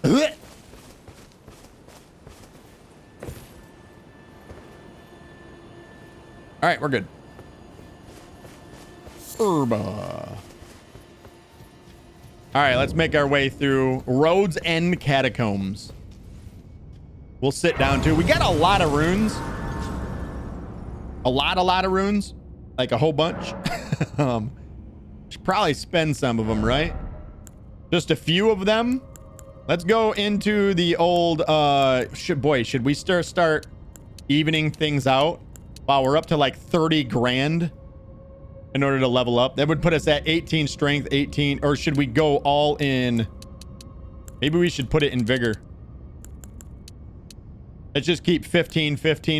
All right, we're good. All right, let's make our way through Road's End Catacombs. We'll sit down too. We got a lot of runes. A lot of runes. Like a whole bunch. Should probably spend some of them, right? Just a few of them. Let's go into the old, should we start evening things out? Wow, we're up to like 30 grand in order to level up. That would put us at 18 strength, 18, or should we go all in? Maybe we should put it in vigor. Let's just keep 15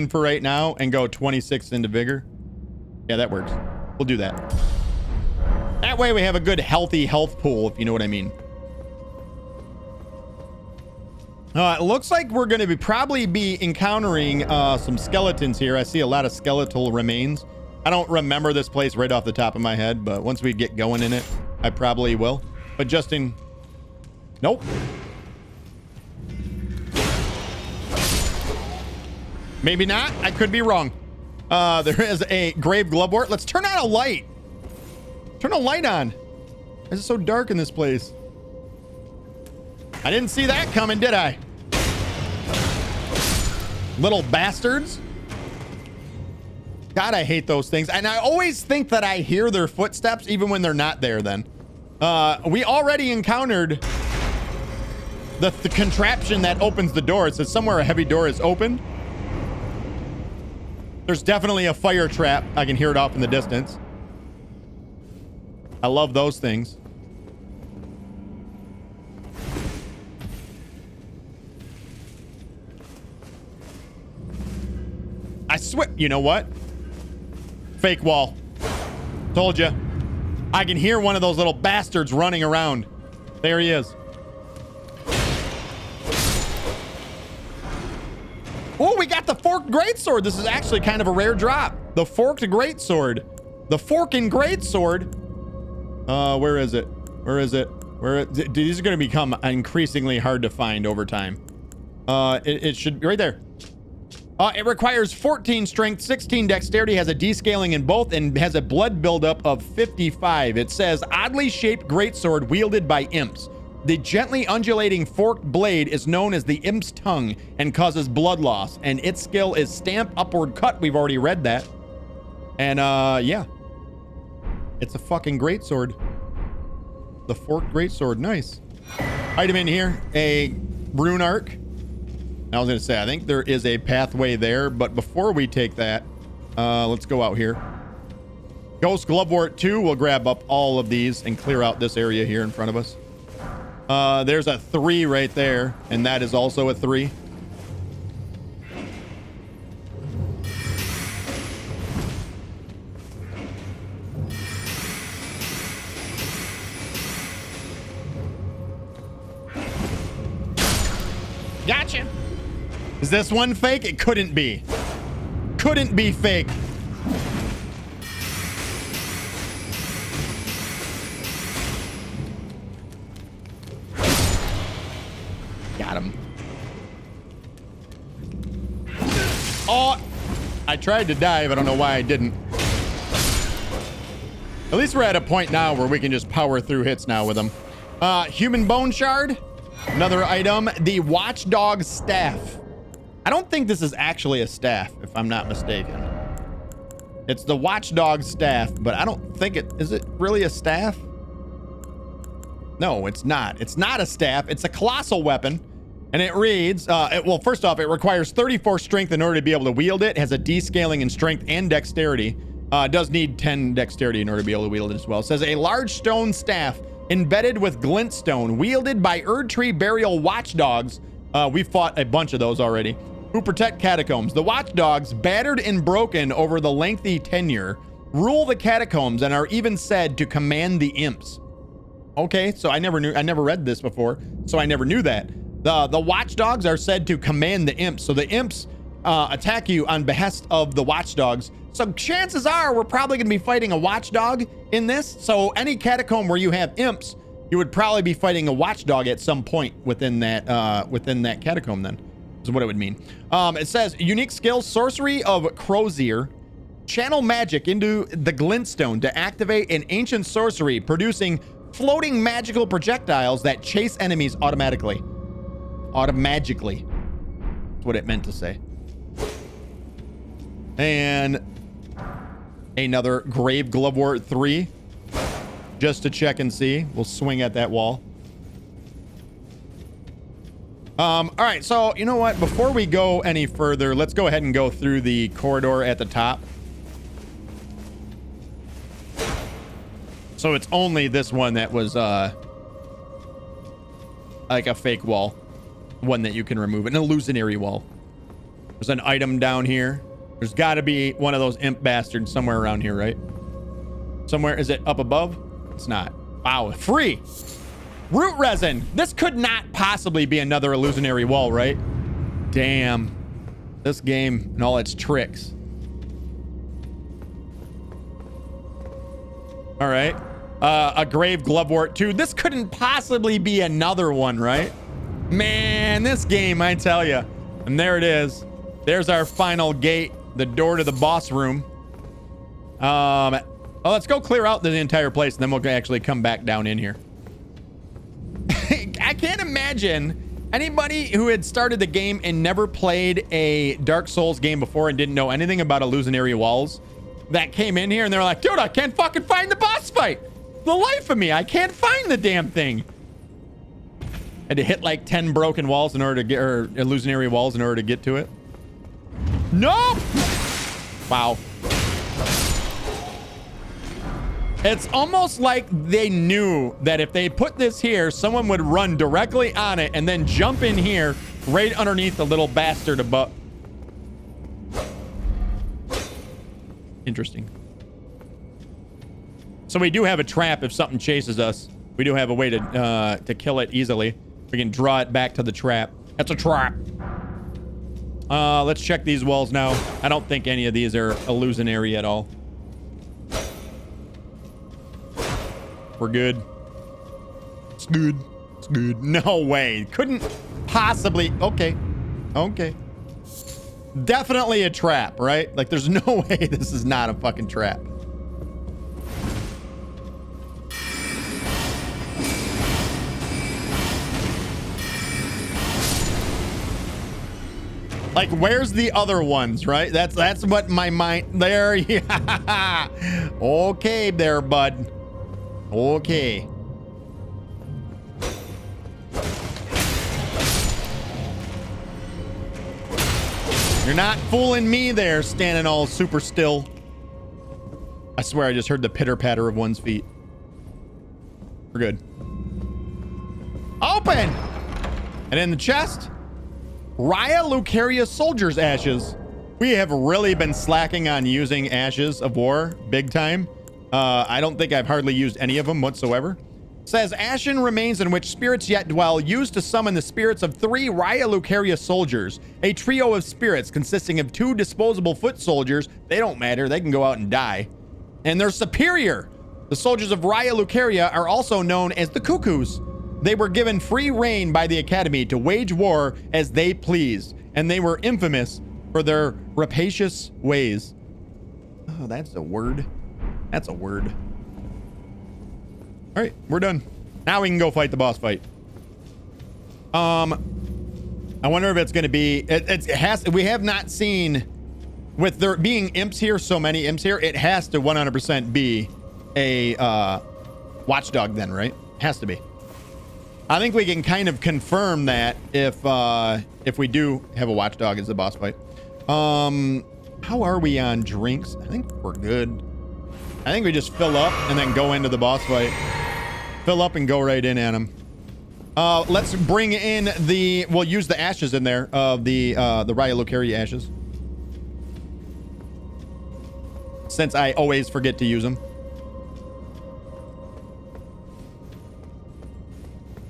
for right now and go 26 into vigor. Yeah, that works. We'll do that. That way we have a good healthy health pool, if you know what I mean. It looks like we're going to probably be encountering some skeletons here. I see a lot of skeletal remains. I don't remember this place right off the top of my head, but once we get going in it, I probably will. But just in... Nope. Maybe not. I could be wrong. There is a grave glovewort. Let's turn on a light. Turn a light on. Why is it so dark in this place? I didn't see that coming, did I? Little bastards. God, I hate those things. And I always think that I hear their footsteps even when they're not there then. We already encountered the contraption that opens the door. It says somewhere a heavy door is open. There's definitely a fire trap. I can hear it off in the distance. I love those things. I swear, you know what? Fake wall. Told you. I can hear one of those little bastards running around. There he is. Oh, we got the forked greatsword. This is actually kind of a rare drop. The forked greatsword. The forking greatsword. Where is it? Where is it? These are going to become increasingly hard to find over time. It should be right there. It requires 14 strength, 16 dexterity, has a descaling in both, and has a blood buildup of 55. It says, oddly shaped greatsword wielded by imps. The gently undulating forked blade is known as the imp's tongue and causes blood loss, and its skill is stamp upward cut. We've already read that. And, yeah. It's a fucking greatsword. The forked greatsword, nice. Item in here, a rune arc. I was going to say, I think there is a pathway there, but before we take that, let's go out here. Ghost Glovewort 2, we'll grab up all of these and clear out this area here in front of us. There's a 3 right there, and that is also a 3. Gotcha. Is this one fake? It couldn't be. Couldn't be fake. Got him. Oh, I tried to dive. I don't know why I didn't. At least we're at a point now where we can just power through hits now with them. Human bone shard. Another item. The watchdog staff. I don't think this is actually a staff, if I'm not mistaken. It's the watchdog staff, but I don't think is it really a staff? No, it's not. It's not a staff. It's a colossal weapon. And it reads, well, first off, it requires 34 strength in order to be able to wield it. It has a descaling in strength and dexterity. It does need 10 dexterity in order to be able to wield it as well. It says a large stone staff embedded with glintstone, wielded by Erdtree burial watchdogs. We fought a bunch of those already. Who protect catacombs. The watchdogs, battered and broken over the lengthy tenure, rule the catacombs and are even said to command the imps. Okay, so I never read this before, so I never knew that. The watchdogs are said to command the imps. So the imps attack you on behest of the watchdogs. So chances are we're probably going to be fighting a watchdog in this. So any catacomb where you have imps, You would probably be fighting a watchdog at some point within that catacomb then, is what it would mean. It says, unique skill, sorcery of Crozier. Channel magic into the glintstone to activate an ancient sorcery, producing floating magical projectiles that chase enemies automatically. Automagically. That's what it meant to say. And another Grave Glovewort 3. Just to check and see. We'll swing at that wall. All right, so you know what? Before we go any further, let's go ahead and go through the corridor at the top. So it's only this one that was like a fake wall. One that you can remove. An illusionary wall. There's an item down here. There's got to be one of those imp bastards somewhere around here, right? Somewhere. Is it up above? It's not. Wow. Free. Root resin. This could not possibly be another illusionary wall, right? Damn. This game and all its tricks. All right. A Grave Glovewort 2. This couldn't possibly be another one, right? Man, this game, I tell you. And there it is. There's our final gate. The door to the boss room. Well, let's go clear out the entire place, and then we'll actually come back down in here. I can't imagine anybody who had started the game and never played a Dark Souls game before and didn't know anything about illusionary walls that came in here and they're like, dude, I can't fucking find the boss fight. The life of me, I can't find the damn thing. Had to hit like 10 broken walls in order to get, or illusionary walls in order to get to it. Nope. Wow. It's almost like they knew that if they put this here, someone would run directly on it and then jump in here right underneath the little bastard above. Interesting. So we do have a trap if something chases us. We do have a way to kill it easily. We can draw it back to the trap. That's a trap. Let's check these walls now. I don't think any of these are illusionary at all. We're good. It's good. It's good. No way. Couldn't possibly. Okay. Okay. Definitely a trap, right? Like, there's no way this is not a fucking trap. Like, where's the other ones, right? That's what my mind... There, yeah. Okay there, bud. Okay. You're not fooling me there, standing all super still. I swear I just heard the pitter-patter of one's feet. We're good. Open! And in the chest, Raya Lucaria Soldier's Ashes. We have really been slacking on using Ashes of War big time. I don't think I've hardly used any of them whatsoever. Says ashen remains in which spirits yet dwell, used to summon the spirits of 3 Raya Lucaria soldiers, a trio of spirits consisting of 2 disposable foot soldiers. They don't matter, they can go out and die. And they're superior. The soldiers of Raya Lucaria are also known as the Cuckoos. They were given free reign by the Academy to wage war as they pleased, and they were infamous for their rapacious ways. Oh, that's a word. That's a word. All right, we're done. Now we can go fight the boss fight. I wonder if it's going to be... It has... We have not seen... With there being imps here, so many imps here, it has to 100% be a watchdog then, right? Has to be. I think we can kind of confirm that if we do have a watchdog as the boss fight. How are we on drinks? I think we're good. I think we just fill up and then go into the boss fight. Fill up and go right in at him. Let's bring in the... We'll use the ashes in there of the Raya Lucaria ashes. Since I always forget to use them.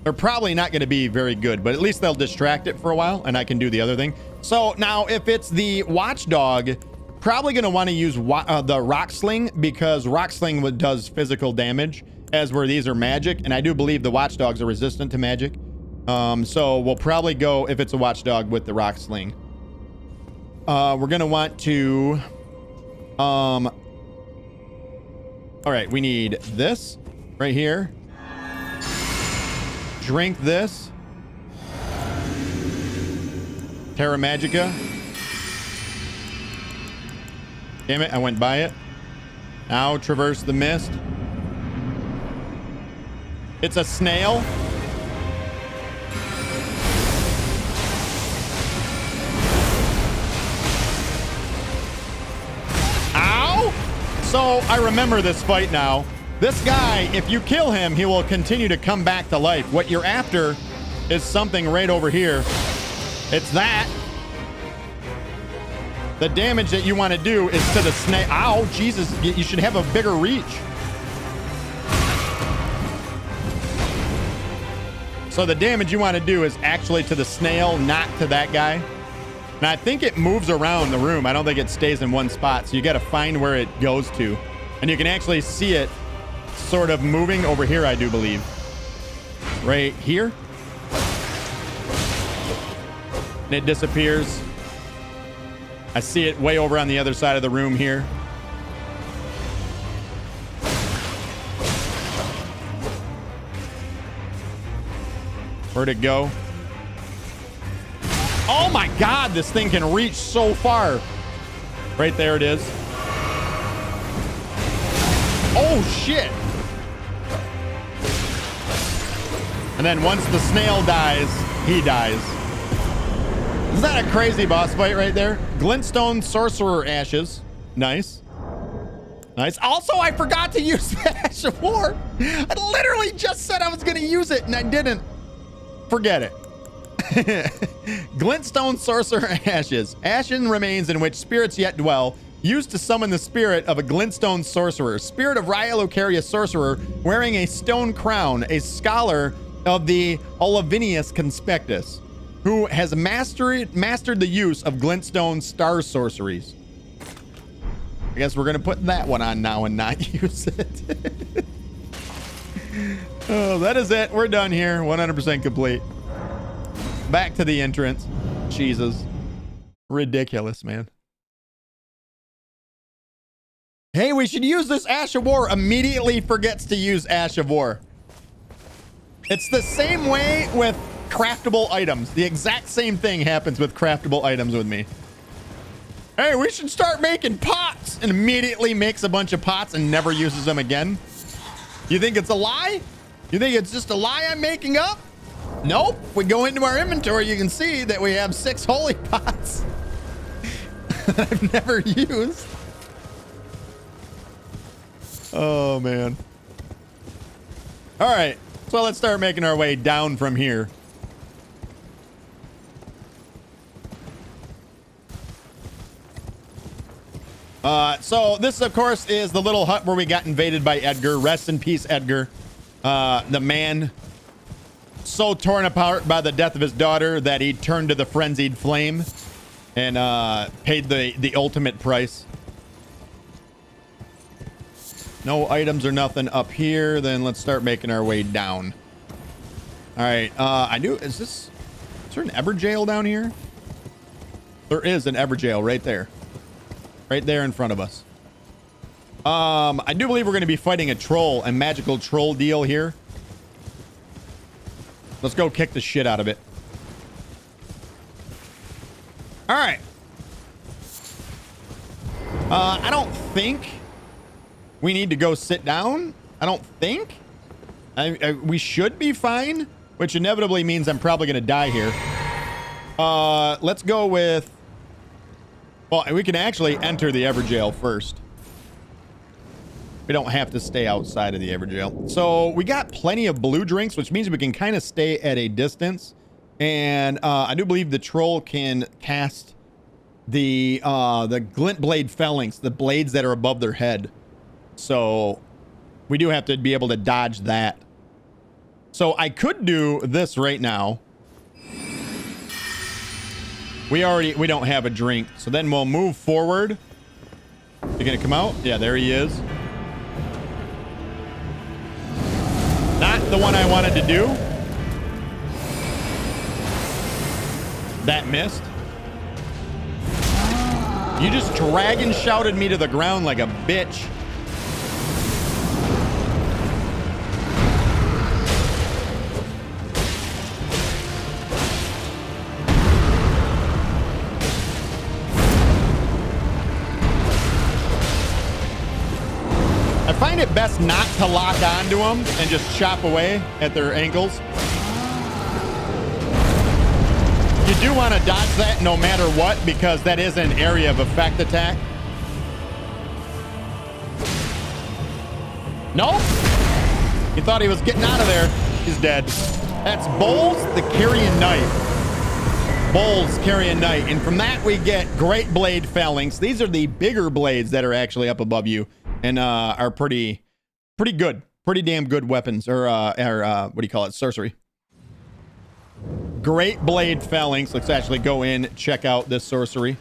They're probably not going to be very good, but at least they'll distract it for a while and I can do the other thing. So now if it's the watchdog, probably going to want to use the rock sling because rock sling does physical damage as where these are magic. And I do believe the watchdogs are resistant to magic. So we'll probably go, if it's a watchdog, with the rock sling. We're going to want to... all right, we need this right here. Drink this. Terra Magica. Damn it, I went by it. Now traverse the mist. It's a snail. Ow! So I remember this fight now. This guy, if you kill him, he will continue to come back to life. What you're after is something right over here. It's that. The damage that you want to do is to the snake. Ow, Jesus, you should have a bigger reach. So the damage you want to do is actually to the snail, not to that guy. And I think it moves around the room. I don't think it stays in one spot. So you got to find where it goes to. And you can actually see it sort of moving over here, I do believe. Right here. And it disappears. I see it way over on the other side of the room here. Where'd it go? Oh my God, this thing can reach so far. Right there it is. Oh shit. And then once the snail dies, he dies. Is that a crazy boss fight right there? Glintstone Sorcerer Ashes. Nice. Nice. Also, I forgot to use the Ash of War. I literally just said I was going to use it and I didn't. Forget it. Glintstone Sorcerer Ashes. Ashen remains in which spirits yet dwell. Used to summon the spirit of a glintstone sorcerer. Spirit of Rhyolocarius sorcerer wearing a stone crown. A scholar of the Olivinius Conspectus, who has mastered the use of glintstone star sorceries. I guess we're going to put that one on now and not use it. Oh, that is it. We're done here. 100% complete. Back to the entrance. Jesus. Ridiculous, man. Hey, we should use this Ash of War. Immediately forgets to use Ash of War. It's the same way with craftable items. The exact same thing happens with craftable items with me. Hey, we should start making pots, and immediately makes a bunch of pots and never uses them again. You think it's a lie? You think it's just a lie I'm making up? Nope. If we go into our inventory, you can see that we have 6 holy pots that I've never used. Oh, man. All right. So let's start making our way down from here. So this, of course, is the little hut where we got invaded by Edgar. Rest in peace, Edgar. The man so torn apart by the death of his daughter that he turned to the frenzied flame and paid the ultimate price. No items or nothing up here. Then let's start making our way down. All right. Is there an Everjail down here? There is an Everjail right there. Right there in front of us. I do believe we're going to be fighting a troll, a magical troll deal here. Let's go kick the shit out of it. All right. I don't think we need to go sit down. I don't think. We should be fine, which inevitably means I'm probably going to die here. Let's go with... Well, we can actually enter the Everjail first. We don't have to stay outside of the Everjail. So we got plenty of blue drinks, which means we can kind of stay at a distance. And I do believe the troll can cast the glint blade phalanx, the blades that are above their head. So we do have to be able to dodge that. So I could do this right now. We don't have a drink. So then we'll move forward. You gonna come out? Yeah, there he is. the one I wanted to do. That missed. You just dragon shouted me to the ground like a bitch. I find it best not to lock onto them and just chop away at their ankles. You do want to dodge that no matter what, because that is an area of effect attack. Nope. He thought he was getting out of there. He's dead. That's Bowls the Carrion Knight. Bowls Carrion Knight. And from that we get Great Blade Phalanx. These are the bigger blades that are actually up above you and are pretty good. Pretty damn good weapons. Or what do you call it? Sorcery. Great Blade Phalanx. Let's actually go in, check out this sorcery.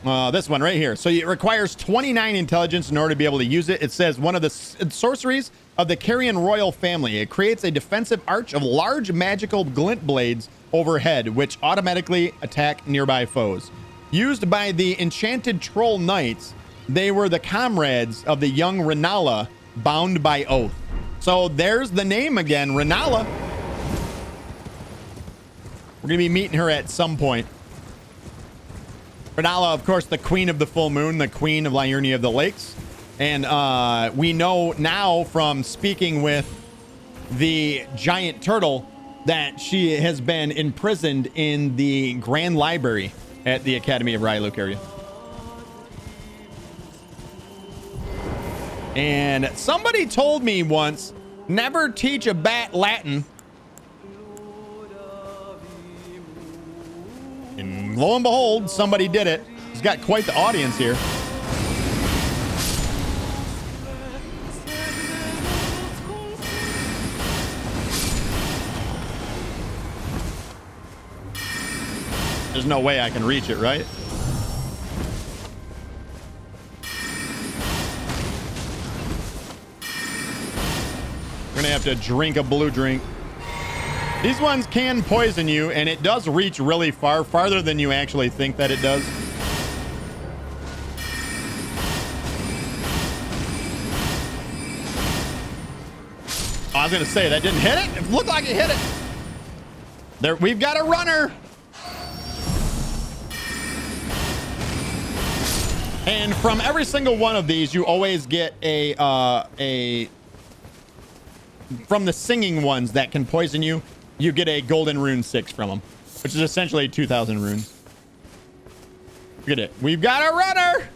This one right here. So it requires 29 intelligence in order to be able to use it. It says one of the sorceries of the Carrion Royal family. It creates a defensive arch of large magical glint blades overhead, which automatically attack nearby foes. Used by the enchanted troll knights, they were the comrades of the young Renala, bound by oath. So there's the name again, Renala. We're going to be meeting her at some point. Renala, of course, the queen of the full moon, the queen of Liurnia of the lakes. And we know now from speaking with the giant turtle that she has been imprisoned in the Grand Library at the Academy of Ryluk area. And somebody told me once, never teach a bat Latin. And lo and behold, somebody did it. He's got quite the audience here. There's no way I can reach it, right? We're gonna have to drink a blue drink. These ones can poison you, and it does reach really far, farther than you actually think that it does. I was gonna say, that didn't hit it? It looked like it hit it. There, we've got a runner. And from every single one of these, you always get from the singing ones that can poison you, you get a golden rune 6 from them, which is essentially 2,000 runes. Look at it. We've got a runner.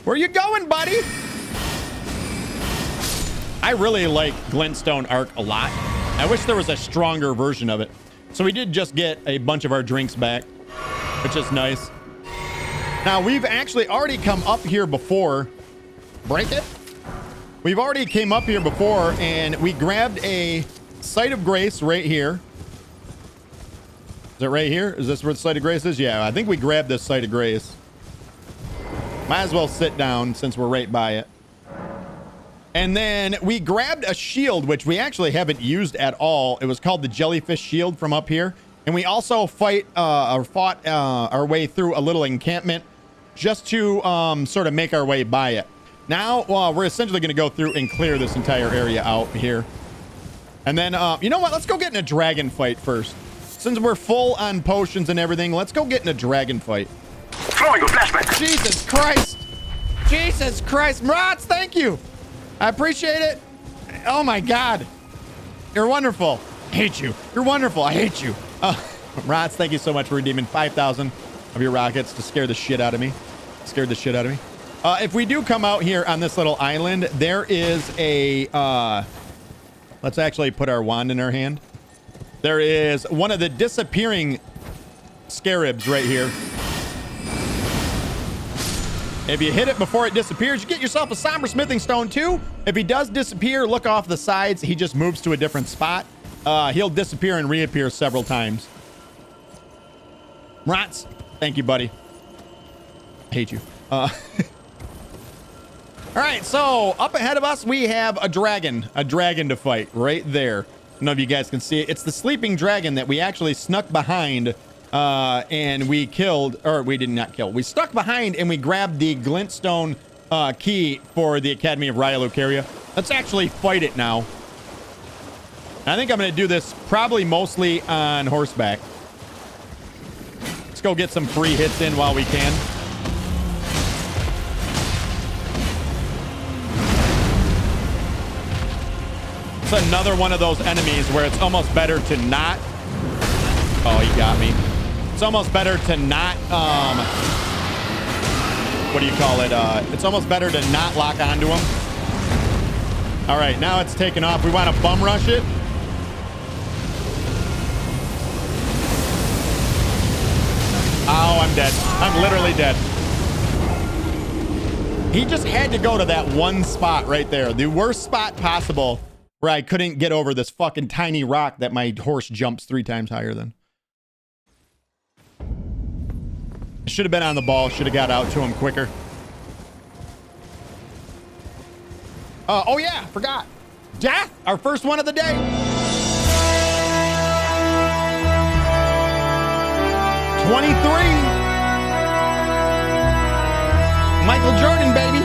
Where you going, buddy? I really like Glintstone Arc a lot. I wish there was a stronger version of it. So we did just get a bunch of our drinks back, which is nice. Now, we've actually already come up here before. Break it. We've already came up here before, and we grabbed a Site of Grace right here. Is it right here? Is this where the Site of Grace is? Yeah, I think we grabbed this Site of Grace. Might as well sit down since we're right by it. And then we grabbed a shield, which we actually haven't used at all. It was called the Jellyfish Shield from up here. And we also fought our way through a little encampment just to sort of make our way by it. Now, we're essentially going to go through and clear this entire area out here. And then, you know what? Let's go get in a dragon fight first. Since we're full on potions and everything, let's go get in a dragon fight. Throwing a flashback. Jesus Christ. Jesus Christ. Mrats, thank you. I appreciate it. Oh, my God. You're wonderful. I hate you. You're wonderful. I hate you. Mrats, thank you so much for redeeming 5,000 of your rockets to scare the shit out of me. Scared the shit out of me. If we do come out here on this little island, there is a, let's actually put our wand in our hand. There is one of the disappearing scarabs right here. If you hit it before it disappears, you get yourself a somber smithing stone too. If he does disappear, look off the sides. He just moves to a different spot. He'll disappear and reappear several times. Mrats, thank you, buddy. I hate you. All right, so up ahead of us, we have a dragon to fight right there. I don't know if you guys can see it. It's the sleeping dragon that we actually snuck behind and we killed, or we did not kill. We stuck behind and we grabbed the glintstone key for the Academy of Lucaria. Let's actually fight it now. I think I'm going to do this probably mostly on horseback. Let's go get some free hits in while we can. It's another one of those enemies where it's almost better to not. Oh, he got me. It's almost better to not. What do you call it? It's almost better to not lock onto him. All right, now it's taken off. We want to bum rush it. Oh, I'm dead. I'm literally dead. He just had to go to that one spot right there. The worst spot possible where I couldn't get over this fucking tiny rock that my horse jumps 3 times higher than. Should have been on the ball. Should have got out to him quicker. Oh yeah, forgot. Death, our first one of the day. 23. Michael Jordan, baby.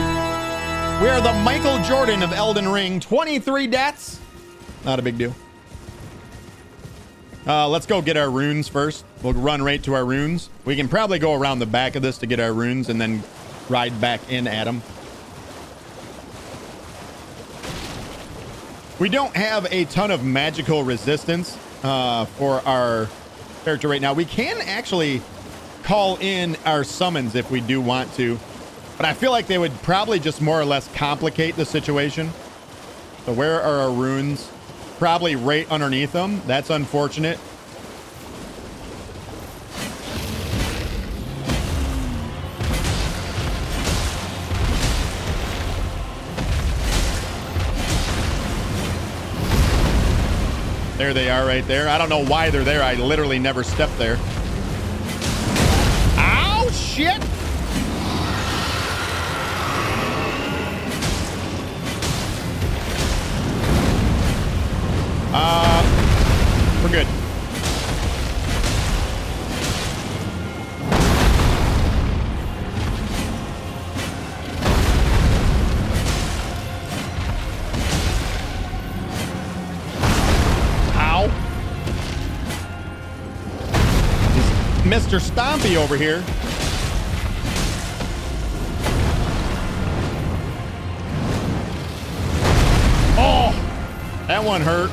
We are the Michael Jordan of Elden Ring. 23 deaths. Not a big deal. Let's go get our runes first. We'll run right to our runes. We can probably go around the back of this to get our runes and then ride back in at them. We don't have a ton of magical resistance for our character right now. We can actually call in our summons if we do want to, but I feel like they would probably just more or less complicate the situation. So where are our runes? Probably right underneath them. That's unfortunate. There they are right there. I don't know why they're there. I literally never stepped there. Ow, shit! We're good. Ow. Mr. Stompy over here. Oh, that one hurt.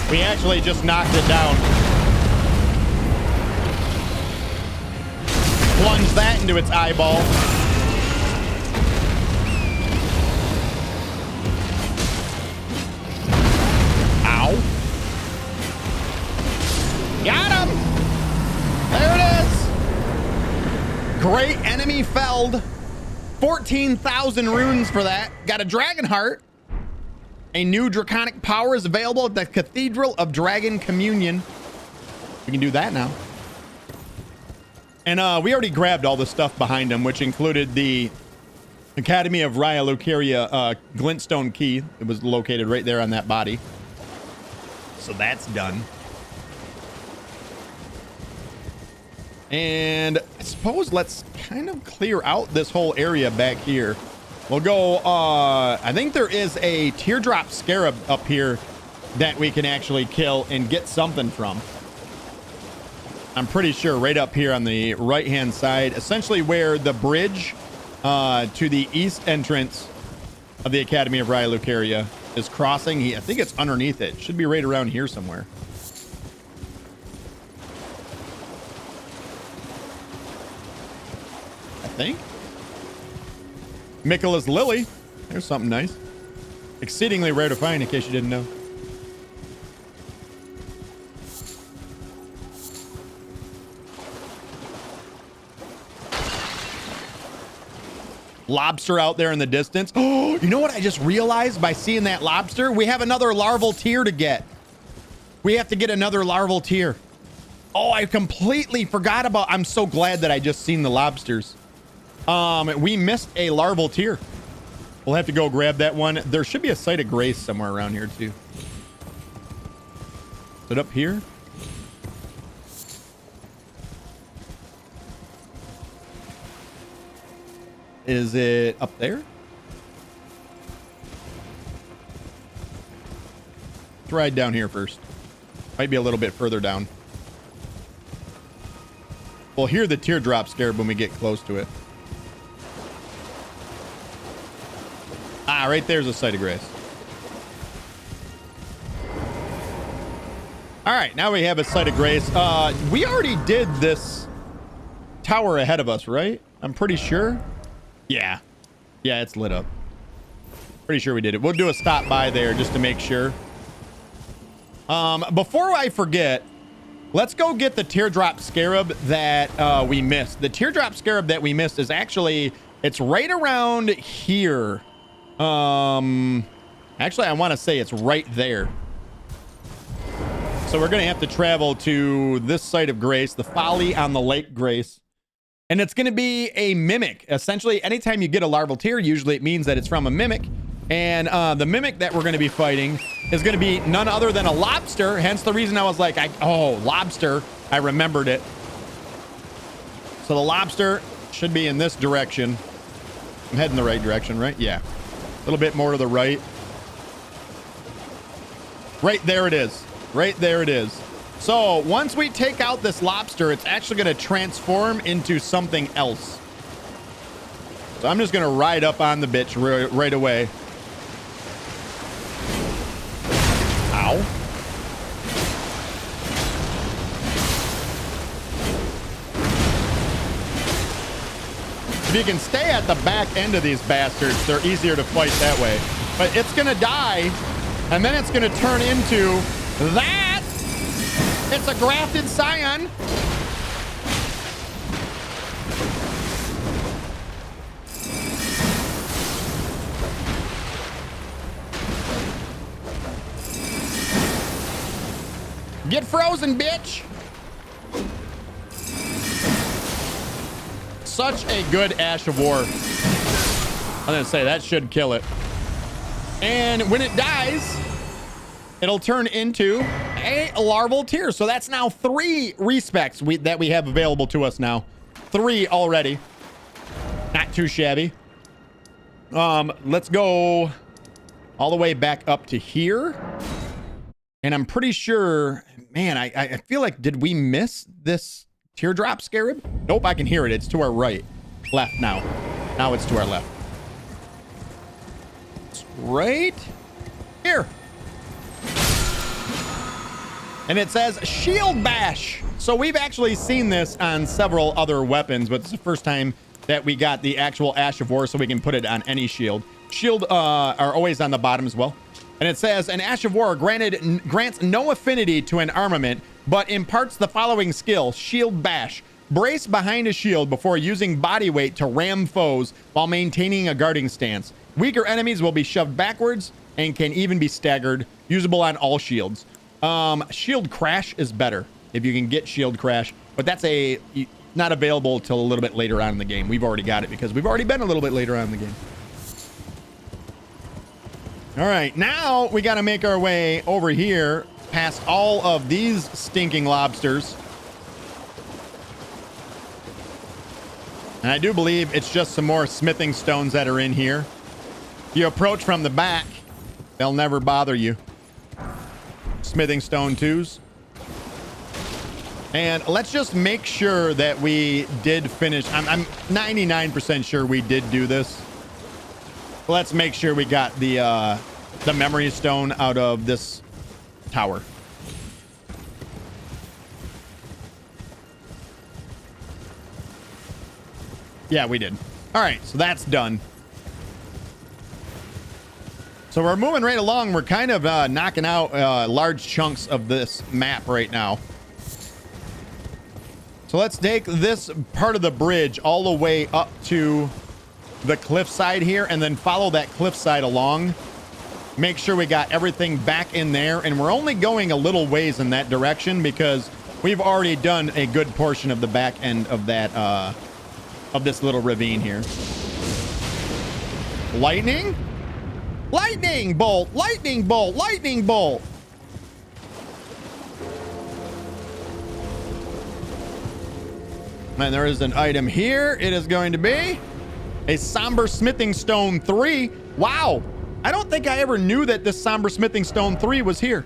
We actually just knocked it down. Plunge that into its eyeball. Ow. Got him. There it is. Great enemy felled. 14,000 runes for that. Got a dragon heart. A new draconic power is available at the Cathedral of Dragon Communion. We can do that now. And we already grabbed all the stuff behind him, which included the Academy of Lucaria glintstone key. It was located right there on that body. So that's done. And I suppose let's kind of clear out this whole area back here. We'll go, I think there is a teardrop scarab up here that we can actually kill and get something from. I'm pretty sure right up here on the right-hand side, essentially where the bridge to the east entrance of the Academy of Lucaria is crossing. I think it's underneath it. Should be right around here somewhere. I think. Michaela's Lily. There's something nice. Exceedingly rare to find, in case you didn't know. Lobster out there in the distance. Oh, you know what I just realized by seeing that lobster? We have another larval tier to get. We have to get another larval tier. Oh, I completely forgot about. I'm so glad that I just seen the lobsters. we missed a larval tier. We'll have to go grab that one. There should be a site of grace somewhere around here too. Is it up here? Is it up there? Let's ride down here first. Might be a little bit further down. We'll hear the teardrop scarab when we get close to it. Ah, right there's a site of grace. All right, now we have a site of grace. We already did this tower ahead of us, right? I'm pretty sure. Yeah. Yeah, it's lit up. Pretty sure we did it. We'll do a stop by there just to make sure. Before I forget, let's go get the teardrop scarab that we missed. The teardrop scarab that we missed is actually, it's right around here. Actually, I want to say it's right there. So we're going to have to travel to this site of grace, the Folly on the Lake Grace. And it's going to be a mimic. Essentially, anytime you get a larval tier, usually it means that it's from a mimic. And the mimic that we're going to be fighting is going to be none other than a lobster. Hence the reason I was like, oh, lobster. I remembered it. So the lobster should be in this direction. I'm heading the right direction, right? Yeah. A little bit more to the right. Right there it is. Right there it is. So once we take out this lobster, it's actually going to transform into something else. So I'm just going to ride up on the bitch right away. Ow. If you can stay at the back end of these bastards, they're easier to fight that way. But it's going to die, and then it's going to turn into that. It's a grafted scion. Get frozen, bitch. Such a good Ash of War. I'm gonna say that should kill it. And when it dies, it'll turn into a larval tier. So that's now 3 respecs that we have available to us now. 3 already. Not too shabby. Let's go all the way back up to here. And I'm pretty sure, man, I feel like, did we miss this teardrop scarab? Nope, I can hear it. It's to our right. Left now. Now it's to our left. It's right here. And it says shield bash. So we've actually seen this on several other weapons, but it's the first time that we got the actual Ash of War, so we can put it on any shield. Shield are always on the bottom as well. And it says an Ash of War grants no affinity to an armament, but imparts the following skill: shield bash. Brace behind a shield before using body weight to ram foes while maintaining a guarding stance. Weaker enemies will be shoved backwards and can even be staggered. Usable on all shields. Shield crash is better if you can get shield crash, but that's not available till a little bit later on in the game. We've already got it because we've already been a little bit later on in the game. All right, now we got to make our way over here past all of these stinking lobsters. And I do believe it's just some more smithing stones that are in here. If you approach from the back, they'll never bother you. Smithing stone 2s. And let's just make sure that we did finish. I'm 99% sure we did do this. Let's make sure we got the memory stone out of this tower. Yeah, we did. All right, so that's done. So we're moving right along. We're kind of knocking out large chunks of this map right now. So let's take this part of the bridge all the way up to the cliffside here and then follow that cliffside along. Make sure we got everything back in there. And we're only going a little ways in that direction because we've already done a good portion of the back end of that of this little ravine here. Lightning? Lightning bolt! Lightning bolt! Lightning bolt! Man, there is an item here. It is going to be a somber smithing stone 3. Wow. I don't think I ever knew that this somber smithing stone 3 was here.